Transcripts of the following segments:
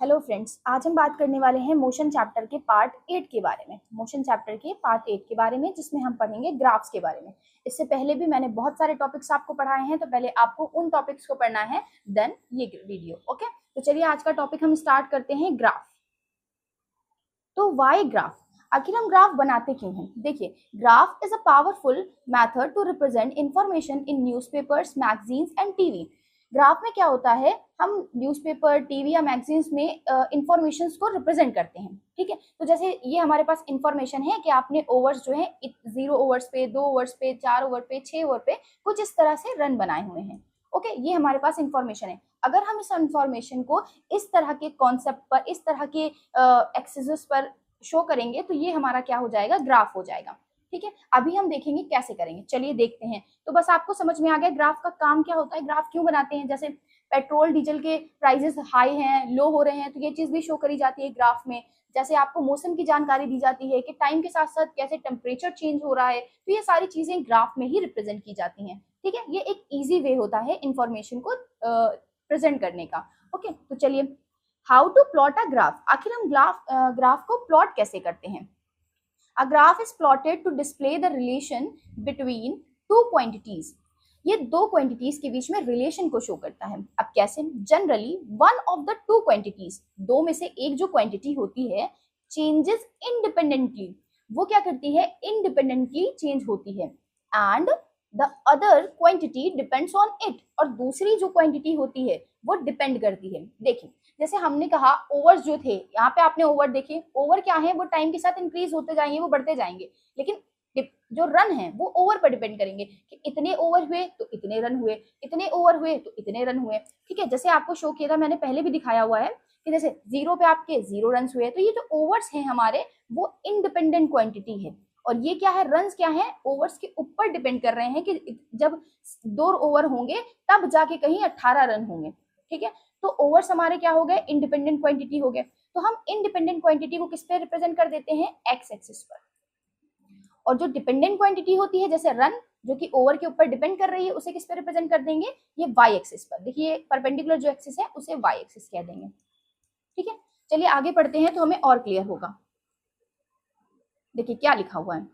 Hello friends, आज हम बात करने वाले हैं मोशन चैप्टर के पार्ट 8 के बारे में। मोशन चैप्टर के पार्ट 8 के बारे में, जिसमें हम पढ़ेंगे ग्राफ्स के बारे में। इससे पहले भी मैंने बहुत सारे टॉपिक्स आपको पढ़ाए हैं, तो पहले आपको उन टॉपिक्स को पढ़ना है, देन ये वीडियो। ओके, तो चलिए आज का टॉपिक हम स्टार्ट करते हैं, ग्राफ। तो वाई ग्राफ? आखिर हम ग्राफ बनाते क्यों हैं? देखिए, graph is a powerful method to represent information in newspapers, magazines and TV. Graph में क्या होता है, हम न्यूज़पेपर, टीवी या मैगजीन्स में इंफॉर्मेशन को रिप्रेजेंट करते हैं। ठीक है, तो जैसे ये हमारे पास इंफॉर्मेशन है कि आपने ओवर्स जो है 0 ओवर्स पे, 2 ओवर्स पे, 4 ओवर पे, 6 ओवर पे कुछ इस तरह से रन बनाए हुए हैं। ओके, ये हमारे पास इंफॉर्मेशन है। अगर हम इस इंफॉर्मेशन को इस तरह के कॉन्सेप्ट पर, इस तरह के एक्सिस पर शो करेंगे, तो ये हमारा क्या हो जाएगा, ग्राफ हो जाएगा। ठीक है, अभी हम देखेंगे कैसे करेंगे। चलिए देखते हैं। तो बस आपको समझ में आ गया ग्राफ का काम क्या होता है, ग्राफ क्यों बनाते हैं। जैसे पेट्रोल डीजल के प्राइसेस हाई हैं, लो हो रहे हैं, तो ये चीज भी शो करी जाती है ग्राफ में। जैसे आपको मौसम की जानकारी दी जाती है कि टाइम के साथ साथ कैसे टेम्परेचर चेंज हो रहा है, तो ये सारी चीजें ग्राफ में ही रिप्रेजेंट की जाती हैं। ठीक है, ये एक इजी वे होता है इंफॉर्मेशन को प्रेजेंट करने का। ओके, तो चलिए, how to plot a graph. आखिर हम ग्राफ को प्लॉट कैसे करते हैं। A graph is plotted to display the relation between two quantities. ये दो क्वांटिटीज के बीच में रिलेशन को शो करता है। अब कैसे? Generally one of the two quantities, दो में से एक जो क्वांटिटी होती है, चेंजेस इंडिपेंडेंटली। वो क्या करती है, इंडिपेंडेंटली चेंज होती है। And the other quantity depends on it. और दूसरी जो क्वांटिटी होती है वो डिपेंड करती है। देखिए, जैसे हमने कहा ओवर्स जो थे, यहाँ पे आपने ओवर देखे, ओवर क्या है, वो टाइम के साथ इंक्रीज होते जाएंगे, वो बढ़ते जाएंगे। लेकिन जो रन है वो ओवर पर डिपेंड करेंगे कि इतने ओवर हुए तो इतने रन हुए, इतने ओवर हुए तो इतने रन हुए। ठीक है, जैसे आपको शो किया था, मैंने पहले भी दिखाया हुआ है कि जैसे 0 पे आपके 0 रन हुए, तो ये जो ओवर्स हैं हमारे, वो इंडिपेंडेंट क्वांटिटी है। और ये क्या है, रन्स क्या है, ओवर्स के ऊपर डिपेंड कर रहे हैं कि जब 2 ओवर होंगे तब जाके कहीं 18 रन होंगे। ठीक है, तो ओवर्स हमारे क्या हो गए, इंडिपेंडेंट क्वांटिटी हो गए। तो हम इंडिपेंडेंट क्वांटिटी को किस पे रिप्रेजेंट कर देते हैं, एक्स एक्सिस पर। और जो डिपेंडेंट क्वांटिटी होती है, जैसे रन, जो कि ओवर के ऊपर डिपेंड कर रही है, उसे किस पे रिप्रेजेंट कर देंगे, ये वाई एक्सिस पर। देखिए, परपेंडिकुलर जो एक्सिस है उसे वाई एक्सिस कह देंगे। ठीक है, चलिए आगे पढ़ते हैं तो हमें और क्लियर होगा। देखिए क्या लिखा हुआ है,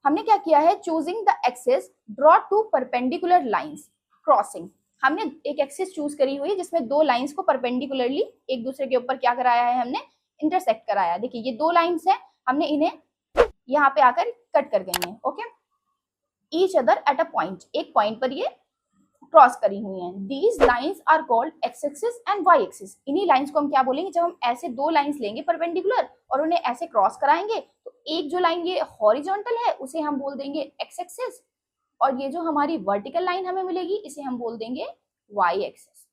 हमने क्या किया है, choosing the axis draw two perpendicular lines crossing. हमने एक एक्सिस चूज करी हुई है जिसमें दो लाइंस को परपेंडिकुलरली एक दूसरे के ऊपर क्या कराया है, हमने इंटरसेक्ट कराया। देखिए ये दो लाइंस है, हमने इन्हें यहाँ पे आकर कट कर गई हैं। Okay, each other at a point, एक पॉइंट पर ये क्रॉस करी हुई हैं। These lines are called X axis and Y axis. इन्हीं लाइंस को हम क्या बोलेंगे, जब हम ऐसे दो लाइंस लेंगे परपेंडिकुलर और उन्हें ऐसे क्रॉस कराएंगे, तो एक जो लाइन ये हॉरिजॉन्टल है उसे हम बोल देंगे एक्स एक्सिस, और ये जो हमारी वर्टिकल लाइन हमें मिलेगी इसे हम बोल देंगे वाई एक्सिस।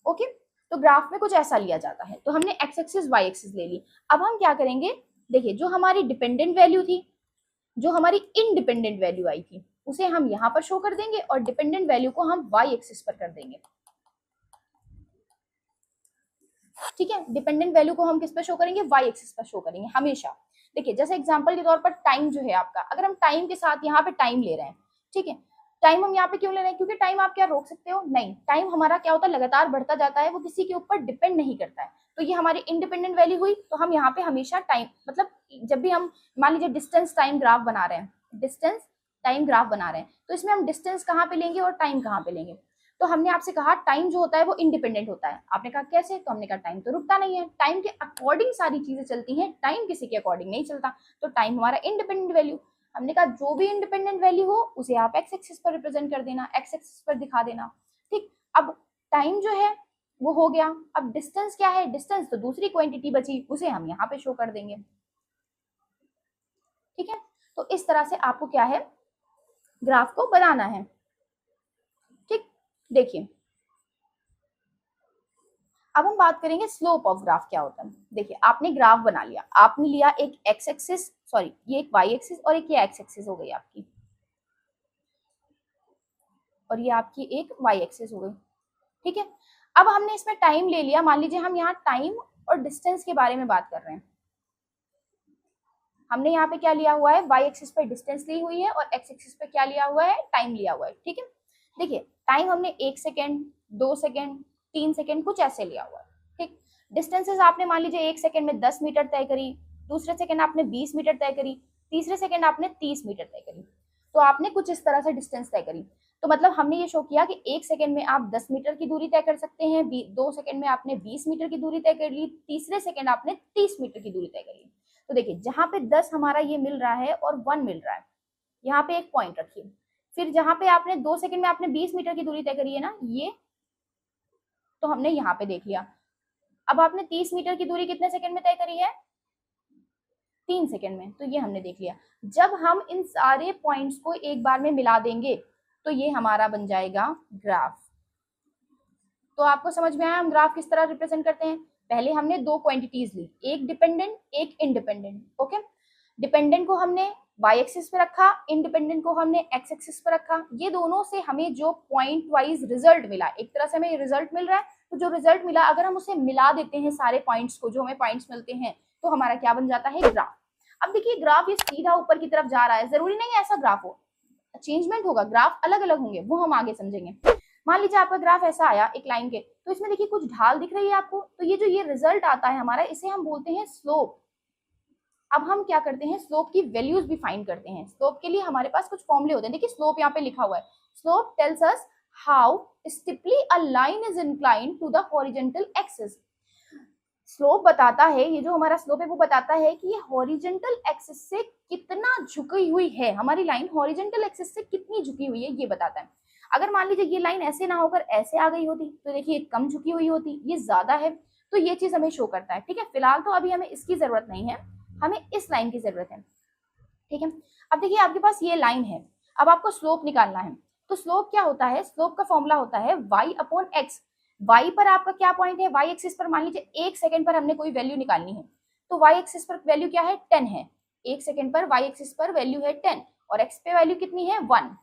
ओके, तो ग्राफ में कुछ ऐसा लिया जाता है। तो हमने एक्स एक्सिस वाई एक्सिस ले ली। अब हम क्या करेंगे, देखिए जो हमारी डिपेंडेंट वैल्यू थी, जो हमारी इंडिपेंडेंट वैल्यू आई थी, उसे हम यहां पर शो कर देंगे और डिपेंडेंट वैल्यू को हम वाई एक्सिस पर कर देंगे। ठीक है, डिपेंडेंट वैल्यू को हम किस पर शो करेंगे, वाई एक्सिस पर शो करेंगे हमेशा। देखिए जैसे एग्जांपल के तौर पर टाइम जो है आपका, अगर हम टाइम के साथ यहाँ पे टाइम ले रहे हैं, ठीक है, टाइम हम यहाँ पे क्यों ले रहे हैं, क्योंकि टाइम आप क्या रोक सकते हो, नहीं, टाइम हमारा क्या होता है, लगातार बढ़ता जाता है, वो किसी के ऊपर डिपेंड नहीं करता है। तो ये हमारी इंडिपेंडेंट वैल्यू हुई। तो हम यहाँ पे हमेशा टाइम, मतलब जब भी हम मान लीजिए डिस्टेंस टाइम ग्राफ बना रहे हैं, डिस्टेंस टाइम ग्राफ बना रहे हैं, तो इसमें हम डिस्टेंस कहाँ पे लेंगे और टाइम कहाँ पे लेंगे। तो हमने आपसे कहा टाइम जो होता है वो इंडिपेंडेंट होता है। आपने कहा कैसे, तो हमने कहा टाइम तो रुकता नहीं है, टाइम के अकॉर्डिंग सारी चीजें चलती हैं, टाइम किसी के अकॉर्डिंग नहीं चलता। तो टाइम हमारा इंडिपेंडेंट वैल्यू। हमने कहा जो भी इंडिपेंडेंट वैल्यू हो उसे आप एक्स एक्सिस पर रिप्रेजेंट कर देना, एक्स एक्सिस पर दिखा देना। ठीक, अब टाइम जो है वो हो गया। अब डिस्टेंस क्या है, डिस्टेंस तो दूसरी क्वांटिटी बची, उसे हम यहाँ पे शो कर देंगे। ठीक है, तो इस तरह से आपको क्या है, ग्राफ को बनाना है। ठीक, देखिए अब हम बात करेंगे स्लोप ऑफ ग्राफ क्या होता है। देखिए आपने ग्राफ बना लिया, आपने लिया एक एक्स एक्सिस, सॉरी ये एक वाई एक्सिस और एक ये एक्स एक्सिस हो गई आपकी, और ये आपकी एक वाई एक्सिस हो गई। ठीक है, अब हमने इसमें टाइम ले लिया। मान लीजिए हम यहाँ टाइम और डिस्टेंस के बारे में बात कर रहे हैं। हमने यहाँ पे क्या लिया हुआ है, वाई एक्सिस पर डिस्टेंस ली हुई है और एक्स एक्सिस पे क्या लिया हुआ है, टाइम लिया हुआ है। ठीक है, देखिए टाइम हमने 1 सेकेंड, 2 सेकेंड, 3 सेकेंड कुछ ऐसे लिया हुआ है। ठीक, डिस्टेंसेस आपने मान लीजिए एक सेकंड में 10 मीटर तय करी, दूसरे सेकंड आपने 20 मीटर तय करी, तीसरे सेकंड आपने 30 मीटर तय करी, तो आपने कुछ इस तरह से डिस्टेंस तय करी। तो मतलब हमने ये शो किया कि एक सेकंड में आप 10 मीटर की दूरी तय कर सकते हैं, 2 सेकंड में आपने 20 मीटर की दूरी तय कर ली, तीसरे सेकंड आपने 30 मीटर की दूरी तय कर ली। तो देखिए जहां पे 10 हमारा ये मिल रहा है और 1 मिल रहा है, यहाँ पे एक पॉइंट रखिए। फिर जहां पे आपने 2 सेकंड में आपने 20 मीटर की दूरी तय करी है ना, ये तो हमने यहाँ पे देख लिया। अब आपने 30 मीटर की दूरी कितने सेकंड में तय करी है? 3 सेकंड में, तो ये हमने देख लिया। जब हम इन सारे पॉइंट्स को एक बार में मिला देंगे तो ये हमारा बन जाएगा ग्राफ। तो आपको समझ में आया हम ग्राफ किस तरह रिप्रेजेंट करते हैं? पहले हमने दो क्वांटिटीज ली, एक डिपेंडेंट एक इंडिपेंडेंट। ओके, डिपेंडेंट को हमने वाई एक्सिस पे रखा, इंडिपेंडेंट को हमने एक्स एक्सिस पे रखा। ये दोनों से हमें जो पॉइंट वाइज रिजल्ट मिला, एक तरह से हमें रिजल्ट मिल रहा है, तो जो रिजल्ट मिला अगर हम उसे मिला देते हैं सारे पॉइंट्स को, जो हमें पॉइंट्स मिलते हैं, तो हमारा क्या बन जाता है? ग्राफ। अब देखिए ग्राफ ये सीधा ऊपर की तरफ जा रहा है, जरूरी नहीं है ऐसा ग्राफ हो, चेंजमेंट होगा, ग्राफ अलग अलग होंगे, वो हम आगे समझेंगे। मान लीजिए आपका ग्राफ ऐसा आया एक लाइन के, तो इसमें देखिए कुछ ढाल दिख रही है आपको, तो ये जो ये रिजल्ट आता है हमारा, इसे हम बोलते हैं स्लोप। अब हम क्या करते हैं? स्लोप की वैल्यूज भी फाइंड करते हैं। स्लोप के लिए हमारे पास कुछ फॉर्मूले होते हैं। देखिए स्लोप यहाँ पे लिखा हुआ है, slope tells us how steeply a line is inclined to the horizontal axis. Slope बताता है, ये जो हमारा स्लोप है वो बताता है कि ये हॉरिजॉन्टल एक्सिस से कितना झुकी हुई है, हमारी लाइन हॉरिजॉन्टल एक्सिस से कितनी झुकी हुई है, ये बताता है। अगर मान लीजिए ये लाइन ऐसे ना होकर ऐसे आ गई होती, तो देखिए कम झुकी हुई होती, ये ज्यादा है, तो ये चीज हमें शो करता है। ठीक है, फिलहाल तो अभी हमें इसकी जरूरत नहीं है, हमें इस लाइन की जरूरत है। ठीक है, अब देखिए आपके पास ये लाइन है, अब आपको स्लोप निकालना है। तो स्लोप क्या होता है? स्लोप का फॉर्मूला होता है y अपॉन एक्स। y पर आपका क्या पॉइंट है? y एक्सिस पर मान लीजिए एक सेकंड पर हमने कोई वैल्यू निकालनी है, तो y एक्सिस पर वैल्यू क्या है? 10 है। एक सेकंड पर y एक्सिस पर वैल्यू है 10 और x पे वैल्यू कितनी है? 1।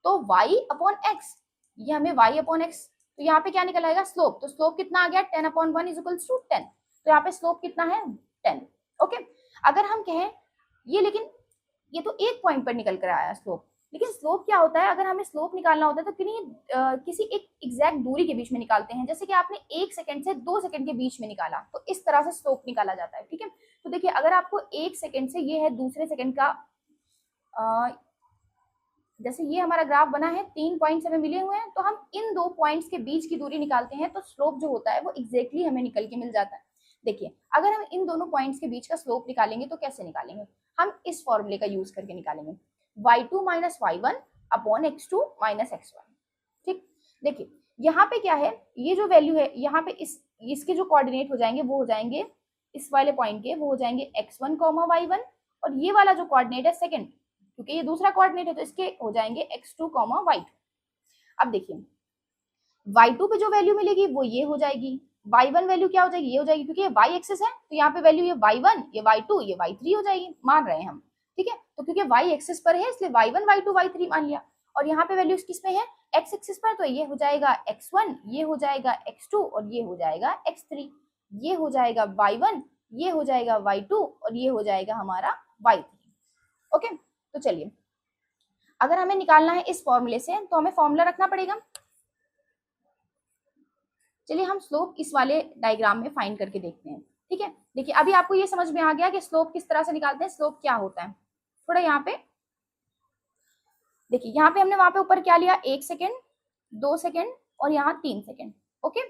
तो y अपॉन एक्स, ये हमें y अपॉन एक्स, तो यहाँ पे क्या निकल आएगा? स्लोप। तो स्लोप कितना आ गया? 10 अपॉन 1 इज इक्वल्स टू 10। तो यहाँ पे स्लोप कितना है? 10। ओके, अगर हम कहें ये, लेकिन ये तो एक पॉइंट पर निकल कर आया स्लोप, लेकिन स्लोप क्या होता है? अगर हमें स्लोप निकालना होता है तो किसी एक एग्जैक्ट दूरी के बीच में निकालते हैं, जैसे कि आपने 1 सेकंड से 2 सेकंड के बीच में निकाला, तो इस तरह से स्लोप निकाला जाता है। ठीक है, तो देखिए अगर आपको 1 सेकंड से, ये है दूसरे सेकंड का, जैसे ये हमारा ग्राफ बना है, 3 पॉइंट्स हमें मिले हुए हैं, तो हम इन 2 पॉइंट्स के बीच की दूरी निकालते हैं, तो स्लोप जो होता है वो एग्जैक्टली हमें निकल के मिल जाता है। देखिए अगर हम इन दोनों पॉइंट्स के बीच का स्लोप निकालेंगे तो कैसे निकालेंगे? हम इस फॉर्मूले का यूज करके निकालेंगे, y2 minus y1 upon x2 minus x1। ठीक, देखिए यहाँ पे क्या है, ये जो वैल्यू है यहाँ पे इसके जो कोऑर्डिनेट हो जाएंगे वो हो जाएंगे इस वाले पॉइंट के, वो हो जाएंगे x1 y1, और ये वाला जो कोऑर्डिनेट है सेकंड, क्योंकि ये दूसरा कोऑर्डिनेट है तो इसके हो जाएंगे x2 y2। अब देखिए y2 पे जो वैल्यू मिलेगी वो ये हो जाएगी, y1 वैल्यू क्या हो जाएगी? ये हो जाएगी, क्योंकि ये y एक्सिस है तो यहाँ पे वैल्यू ये y1, ये y2, ये y3 हो जाएगी, मान रहे हैं हम। ठीक है, तो क्योंकि y एक्सिस पर है इसलिए y1 y2 y3 मान लिया, और यहाँ पे वैल्यू किस में है? x एक्सिस पर, तो ये हो जाएगा x1, ये हो जाएगा x2 और ये हो जाएगा x3, ये हो जाएगा y1, ये हो जाएगा y2 और ये हो जाएगा हमारा y3। ओके, तो चलिए अगर हमें निकालना है इस फॉर्मूले से तो हमें फॉर्मूला रखना पड़ेगा। चलिए हम स्लोप इस वाले डायग्राम में फाइंड करके देखते हैं। ठीक है, देखिए अभी आपको ये समझ में आ गया कि स्लोप किस तरह से निकालते हैं, स्लोप क्या होता है। थोड़ा यहाँ पे देखिए, यहाँ पे हमने वहां पे ऊपर क्या लिया? 1 सेकेंड, 2 सेकेंड और यहाँ 3 सेकेंड। ओके,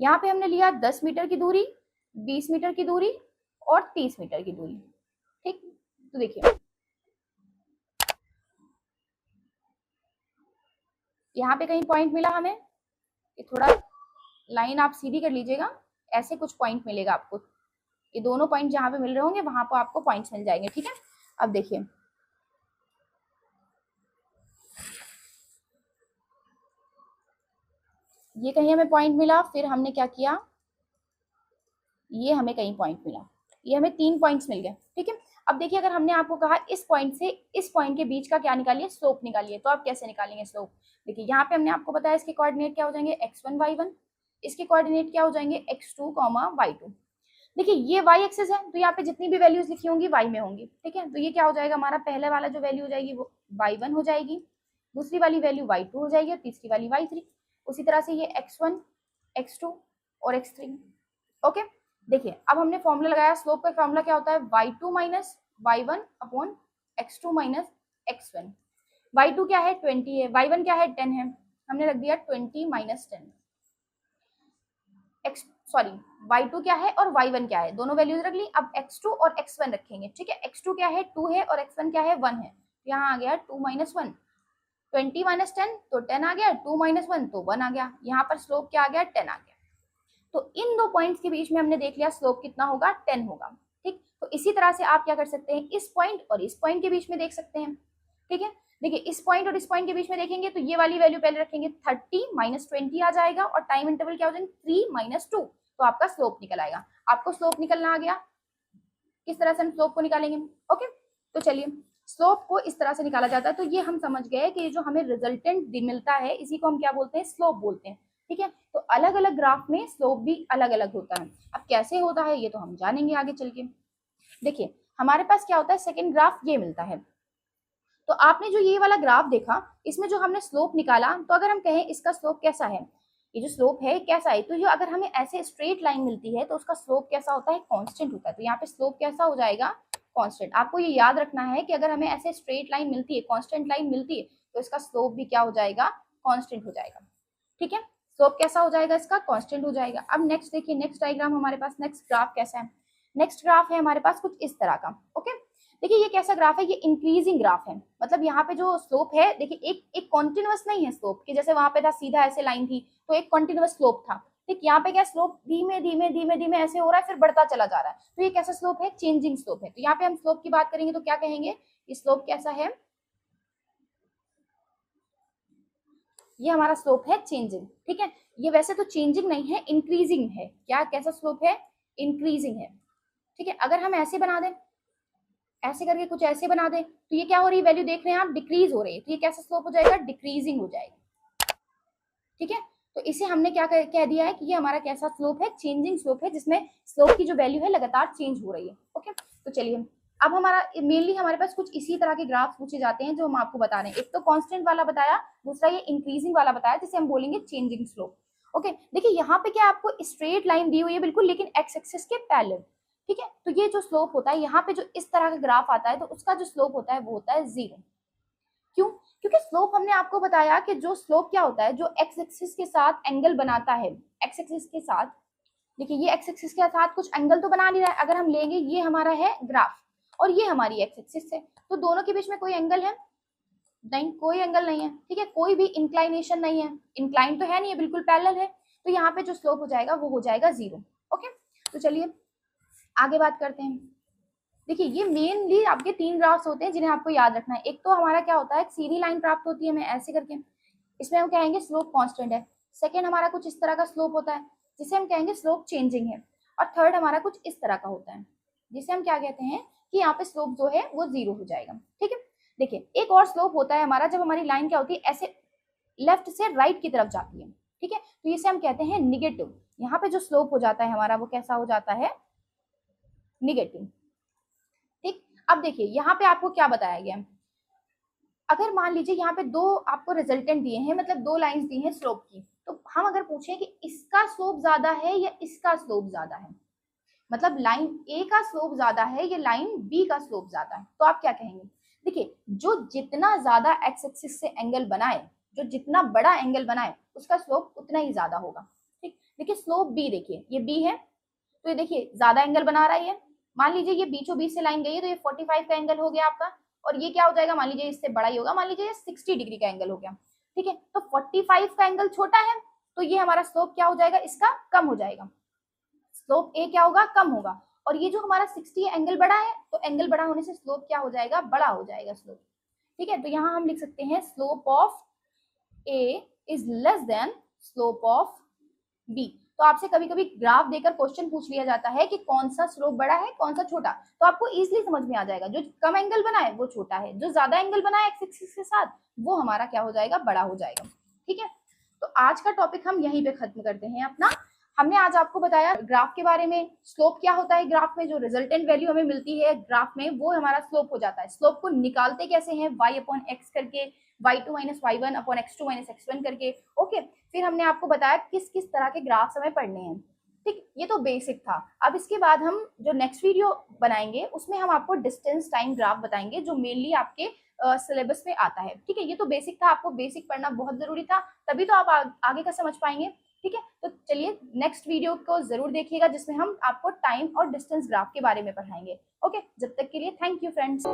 यहाँ पे हमने लिया 10 मीटर की दूरी, 20 मीटर की दूरी और 30 मीटर की दूरी। ठीक, तो देखिए यहाँ पे कहीं पॉइंट मिला हमें, ये थोड़ा लाइन आप सीधी कर लीजिएगा, ऐसे कुछ पॉइंट मिलेगा आपको, ये दोनों पॉइंट जहां पे मिल रहे होंगे वहां पर आपको पॉइंट्स मिल जाएंगे। ठीक है, अब देखिए ये कहीं हमें पॉइंट मिला, फिर हमने क्या किया, ये हमें कहीं पॉइंट मिला, ये हमें 3 पॉइंट्स मिल गए। ठीक है, अब देखिए अगर हमने आपको कहा इस पॉइंट से इस पॉइंट के बीच का क्या निकालिए? स्लोप निकालिए, तो आप कैसे निकालेंगे स्लोप? देखिए यहाँ पे हमने आपको बताया इसके कोऑर्डिनेट क्या हो जाएंगे? x1 y1, इसके कोऑर्डिनेट क्या हो जाएंगे? x2 y2। देखिए ये y एक्सिस है तो यहाँ पे जितनी भी वैल्यूज लिखी होंगी y में होंगी। ठीक है, तो ये क्या हो जाएगा हमारा? पहले वाला जो वैल्यू हो जाएगी वो y1 हो जाएगी, दूसरी वाली वैल्यू y2 हो जाएगी और तीसरी वाली y3। उसी तरह से ये x1, x2 और x3। ओके, देखिए अब हमने फॉर्मूला लगाया, स्लोप का फॉर्मूला क्या होता है, y2 minus y1 upon x2 minus x1। y2 क्या है 20 है, y1 क्या है 10 है, हमने रख दिया 20 माइनस 10। y2 क्या है और y1 क्या है, दोनों वैल्यूज रख ली। अब x2 और x1 रखेंगे, ठीक है। x2 क्या है 2 है और x1 क्या है 1 है, यहाँ आ गया 2 माइनस 1, 20 माइनस 10 तो 10 आ गया, 2 माइनस 1 तो 1 आ गया, यहाँ पर स्लोप क्या आ गया 10 आ गया। तो इन दो पॉइंट्स के बीच में हमने देख लिया स्लोप कितना होगा 10 होगा, ठीक। तो इसी तरह से आप क्या कर सकते हैं, इस पॉइंट और इस पॉइंट के बीच में देख सकते हैं, ठीक है। देखिए इस पॉइंट और इस पॉइंट के बीच में देखेंगे तो ये वाली वैल्यू पहले रखेंगे, 30 माइनस 20 आ जाएगा और टाइम इंटरवल क्या हो जाएगा 3 माइनस 2, तो आपका स्लोप निकल आएगा। आपको स्लोप निकलना आ गया, किस तरह से हम स्लोप को निकालेंगे, ओके। तो चलिए स्लोप को इस तरह से निकाला जाता है, तो ये हम समझ गए कि जो हमें रिजल्टेंट मिलता है इसी को हम क्या बोलते हैं, स्लोप बोलते हैं, ठीक है। तो अलग अलग ग्राफ में स्लोप भी अलग अलग होता है। अब कैसे होता है ये तो हम जानेंगे आगे चल के। देखिए हमारे पास क्या होता है, सेकेंड ग्राफ ये मिलता है। तो आपने जो ये वाला ग्राफ देखा, इसमें जो हमने स्लोप निकाला, तो अगर हम कहें इसका स्लोप कैसा है, ये जो स्लोप है कैसा है, तो जो अगर हमें ऐसे स्ट्रेट लाइन मिलती है तो उसका स्लोप कैसा होता है, कांस्टेंट होता है। तो यहाँ पे स्लोप कैसा हो जाएगा, कांस्टेंट। आपको ये याद रखना है कि अगर हमें ऐसे स्ट्रेट लाइन मिलती है, कांस्टेंट लाइन मिलती है, तो इसका स्लोप भी क्या हो जाएगा, कांस्टेंट हो जाएगा, ठीक है। स्लोप कैसा हो जाएगा, इसका कांस्टेंट हो जाएगा। अब नेक्स्ट देखिए, नेक्स्ट डायग्राम हमारे पास, नेक्स्ट ग्राफ कैसा है, नेक्स्ट ग्राफ है हमारे पास कुछ इस तरह का, ओके। देखिए ये कैसा ग्राफ है, ये इंक्रीजिंग ग्राफ है, मतलब यहाँ पे जो स्लोप है, देखिए एक कॉन्टिन्यूअस नहीं है स्लोप कि जैसे वहां पे था सीधा ऐसे लाइन थी तो एक कॉन्टिन्यूअस स्लोप था, ठीक। यहाँ पे क्या स्लोप धीमे धीमे धीमे धीमे ऐसे हो रहा है, फिर बढ़ता चला जा रहा है, तो ये कैसा स्लोप है, चेंजिंग स्लोप है। तो यहाँ पे हम स्लोप की बात करेंगे तो क्या कहेंगे, ये स्लोप कैसा है, ये हमारा स्लोप है चेंजिंग, ठीक है। ये वैसे तो चेंजिंग नहीं है, इंक्रीजिंग है। क्या कैसा स्लोप है, इंक्रीजिंग है, ठीक है। अगर हम ऐसे बना दें, ऐसे करके कुछ ऐसे बना दे, तो ये क्या हो रही है, वैल्यू देख रहे हैं आप, डिक्रीज हो रही है, तो ये कैसा स्लोप हो जाएगा, डिक्रीजिंग हो जाएगा, ठीक है। तो इसे हमने क्या कह दिया है कि ये हमारा कैसा स्लोप है, चेंजिंग स्लोप है, जिसमें स्लोप की जो वैल्यू है लगातार चेंज हो रही है, ओके। तो चलिए अब हमारा मेनली हमारे पास कुछ इसी तरह के ग्राफ पूछे जाते हैं जो हम आपको बता रहे हैं। एक तो कांस्टेंट वाला बताया, दूसरा ये इंक्रीजिंग वाला बताया, जिसे हम बोलेंगे चेंजिंग स्लोप, ओके। देखिए यहाँ पे क्या आपको स्ट्रेट लाइन दी हुई है बिल्कुल, लेकिन एक्स एक्सिस के पैरेलल, ठीक है। तो ये जो स्लोप होता है, यहाँ पे जो इस तरह का ग्राफ आता है, तो उसका जो स्लोप होता है वो होता है 0। क्यों, क्योंकि स्लोप हमने आपको बताया कि जो स्लोप क्या होता है, जो एक्स एक्सिस के साथ एंगल बनाता है, एक्स एक्सिस के साथ, देखिए ये एक्स एक्सिस के साथ कुछ एंगल तो बना नहीं रहा है। अगर हम लेंगे ये हमारा है ग्राफ और ये हमारी एक्स एक्सिस है, तो दोनों के बीच में कोई एंगल है नहीं, कोई एंगल नहीं है, ठीक है। कोई भी इंक्लाइनेशन नहीं है, इंक्लाइन तो है नहीं है, बिल्कुल पैरेलल है। तो यहाँ पे जो स्लोप हो जाएगा वो हो जाएगा 0, ओके। तो चलिए आगे बात करते हैं। देखिए ये मेनली आपके 3 ग्राफ्स होते हैं जिन्हें आपको याद रखना है। एक तो हमारा क्या होता है, एक सीधी लाइन प्राप्त होती है हमें ऐसे करके, इसमें हम कहेंगे स्लोप कांस्टेंट है। सेकंड हमारा कुछ इस तरह का स्लोप होता है जिसे हम कहेंगे स्लोप चेंजिंग है। और थर्ड हमारा कुछ इस तरह का होता है जिसे हम क्या कहते हैं कि यहाँ पे स्लोप जो है वो 0 हो जाएगा, ठीक है। देखिए एक और स्लोप होता है हमारा, जब हमारी लाइन क्या होती है, ऐसे लेफ्ट से राइट की तरफ जाती है, ठीक है। तो इसे हम कहते हैं निगेटिव। यहाँ पे जो स्लोप हो जाता है हमारा वो कैसा हो जाता है, निगेटिव, ठीक। अब देखिए यहाँ पे आपको क्या बताया गया, अगर मान लीजिए यहाँ पे दो आपको रिजल्टेंट दिए हैं, मतलब 2 लाइंस दी हैं स्लोप की, तो हम अगर पूछें कि इसका स्लोप ज्यादा है या इसका स्लोप ज्यादा है, मतलब लाइन ए का स्लोप ज्यादा है या लाइन बी का स्लोप ज्यादा है, तो आप क्या कहेंगे। देखिए जो जितना ज्यादा एक्स एक्सिस से एंगल बनाए, जो जितना बड़ा एंगल बनाए, उसका स्लोप उतना ही ज्यादा होगा, ठीक। देखिए स्लोप बी, देखिए ये बी है, तो ये देखिए ज्यादा एंगल बना रहा है। मान लीजिए ये बीचों बीच से लाइन गई है, तो ये 45 का एंगल हो गया आपका, और ये क्या हो जाएगा, मान लीजिए इससे बड़ा ही होगा, मान लीजिए 60 डिग्री का एंगल हो गया, ठीक है। तो 45 का एंगल छोटा है, तो ये हमारा स्लोप क्या हो जाएगा, इसका कम हो जाएगा, स्लोप ए क्या होगा, कम होगा। और ये जो हमारा 60 एंगल बड़ा है, तो एंगल बड़ा होने से स्लोप क्या हो जाएगा, बड़ा हो जाएगा स्लोप, ठीक है। तो यहाँ हम लिख सकते हैं slope of A is less than slope of B. तो आपसे कभी कभी ग्राफ देकर क्वेश्चन पूछ लिया जाता है कि कौन सा स्लोप बड़ा है कौन सा छोटा, तो आपको इजीली समझ में आ जाएगा, जो कम एंगल बना है वो छोटा है, जो ज्यादा एंगल बना है एक्स एक्सिस के साथ वो हमारा क्या हो जाएगा, बड़ा हो जाएगा, ठीक है। तो आज का टॉपिक हम यहीं पे खत्म करते हैं अपना। हमने आज आपको बताया ग्राफ के बारे में, स्लोप क्या होता है ग्राफ में, जो रिजल्टेंट वैल्यू हमें मिलती है ग्राफ में वो हमारा स्लोप हो जाता है। स्लोप को निकालते कैसे हैं, y अपॉन एक्स करके, y2 minus y1 upon x2 minus x1 करके, ओके। फिर हमने आपको बताया किस किस तरह के ग्राफ्स हमें पढ़ने हैं, ठीक, ये तो बेसिक था। अब इसके बाद हम जो नेक्स्ट वीडियो बनाएंगे उसमें हम आपको डिस्टेंस टाइम ग्राफ बताएंगे, जो मेनली आपके सिलेबस में आता है। ठीक है, ये तो बेसिक था, आपको बेसिक पढ़ना बहुत जरूरी था, तभी तो आप आगे का समझ पाएंगे। ठीक है, तो चलिए नेक्स्ट वीडियो को जरूर देखिएगा, जिसमें हम आपको टाइम और डिस्टेंस ग्राफ के बारे में पढ़ाएंगे। ओके, जब तक के लिए थैंक यू फ्रेंड्स।